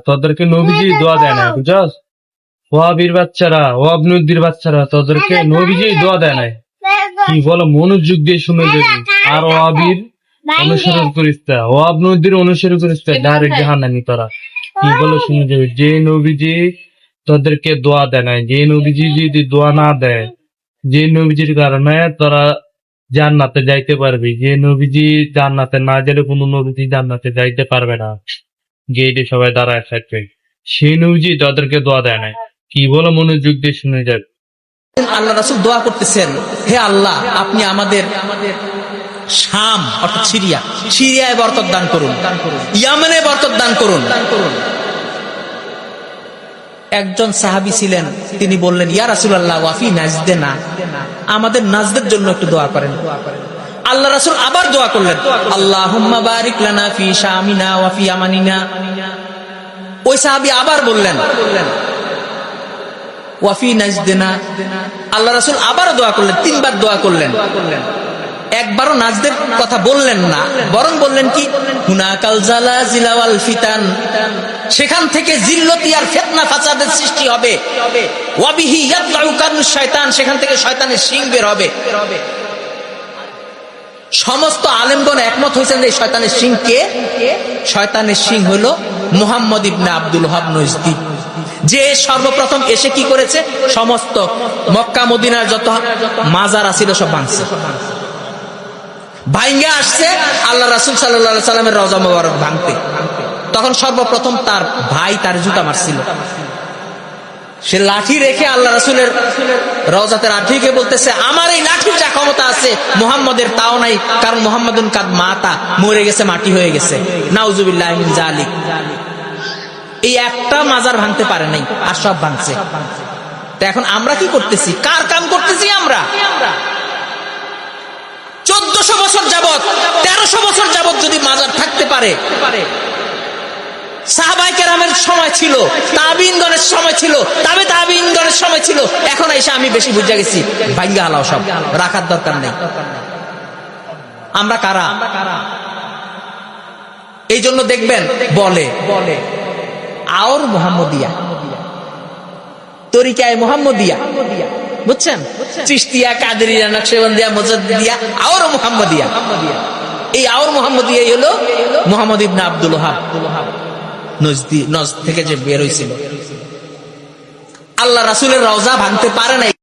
তোদেরকে নবীজি দোয়া দেয় না, বুঝছস? ওয়াহাবির বাচ্চারা, ওয়াহাবনুদ্দির বাচ্চারা তোদেরকে নবীজি দোয়া দেয় নাই। কি বলো, মনোযোগ দিয়ে শুনে যাবি। আর ওয়াহাবির অনুসরণ করিস না, ওয়াহাবনুদ্দির অনুসরণ করিস না, ডাইরেক্ট জাহান্নামী তোরা। কি বলো শুনে যাবি। যে নবীজি তোদেরকে দোয়া দেয় নাই, যে নবীজি যদি দোয়া না দেয়, যে নবীজির কারণে তোরা জান্নাতে যাইতে পারবি, যে নবীজি জান্নাতে না গেলে কোনো নবীজি জান্নাতে যাইতে পারবে না, গেটে সবাই দাঁড়ায় থাকবে, সেই নবীজি তাদেরকে দোয়া দেয় নাই। কি বলো, মনোযোগ দিয়ে শুনে যাবে। আল্লাহ রাসূল দোয়া করতেছেন, হে আল্লাহ, আপনি আমাদের শাম অর্থাৎ সিরিয়ায় বরকত দান করুন, ইয়ামেনে বরকত দান করুন। একজন সাহাবী ছিলেন, তিনি বললেন, ইয়া রাসূলুল্লাহ, ওয়াফি নাজদেনা, আমাদের নাজদের জন্য একটু দোয়া করেন। আল্লাহ রাসূল আবার দোয়া করলেন, আল্লাহুম্মা বারিক লানা ফি শামিনা ওয়া ফি ইয়ামানিনা। ওই সাহাবী আবার বললেন, ওয়াফি নাজদেনা। আল্লাহ রাসূল আবার দোয়া করলেন, তিনবার দোয়া করলেন। একবারও নাজদের কথা বললেন না, বরং বললেন কি, হুনাকাল জালাজিল ওয়াল ফিতান, সেখান থেকে জিল্লতি আর ফিতনা ফাসাদের সৃষ্টি হবে। ওয়াবিহি ইয়াতলাউ কারনুশ শয়তান, সেখান থেকে শয়তানের শিং বের হবে। সমস্ত আলেমগণ একমত হয়েছেন যে শয়তানের শিং কে? শয়তানের শিং হলো মুহাম্মদ ইবনে আব্দুল ওয়াহাব নজদি, যে সর্বপ্রথম এসে কি করেছে, সমস্ত মক্কা মদিনার যত মাজার আছিল সব ভাঙছে, ভাঙ্গে আসছে আল্লাহ রাসূল সাল্লাল্লাহু আলাইহি সাল্লামের রওজা মোবারক ভাঙতে। তখন সর্বপ্রথম তার ভাই তার জুতা মারছিল, সে লাঠি রেখে আল্লাহ রাসূলের রওজাতে লাঠিকে বলতেছে, আমার এই লাঠির যা ক্ষমতা আছে মুহাম্মদের তাও নাই, কারণ মুহাম্মাদুন কাদ মাতা, মরে গেছে, মাটি হয়ে গেছে। নাউজুবিল্লাহি মিন জালিক। এই একটা মাজার ভাঙতে পারে নাই, আর সব ভাঙছে। তো এখন আমরা কি করতেছি? কার কাম করতেছি আমরা? 1400 বছর যাবত, 1300 বছর যাবত যদি মাজার থাকতে পারে, সাহাবায়ে কেরামের সময় ছিল, তাবিঈনগণের সময় ছিল, তাবিঈনগণের সময় ছিল, এখন এসে আমি বেশি বুঝা গেছি, ভাঙ্গা হালাও, সব রাখার দরকার নেই। আমরা কারা? এই জন্য দেখবেন বলে আওর মুহাম্মদিয়া, তরিকায়ে মুহাম্মদিয়া, বুঝছেন? চিশতিয়া, কাদেরিয়া, নকশবন্দিয়া, মুজাদ্দিদিয়া, আওর মুহাম্মদিয়া। এই আওর মুহাম্মদিয়া হলো মুহাম্মদ ইবনে আব্দুল ওয়াহাব নজদ থেকে যে বের হয়েছিল। আল্লাহ রাসূলের রওজা ভাঙতে পারে নাই।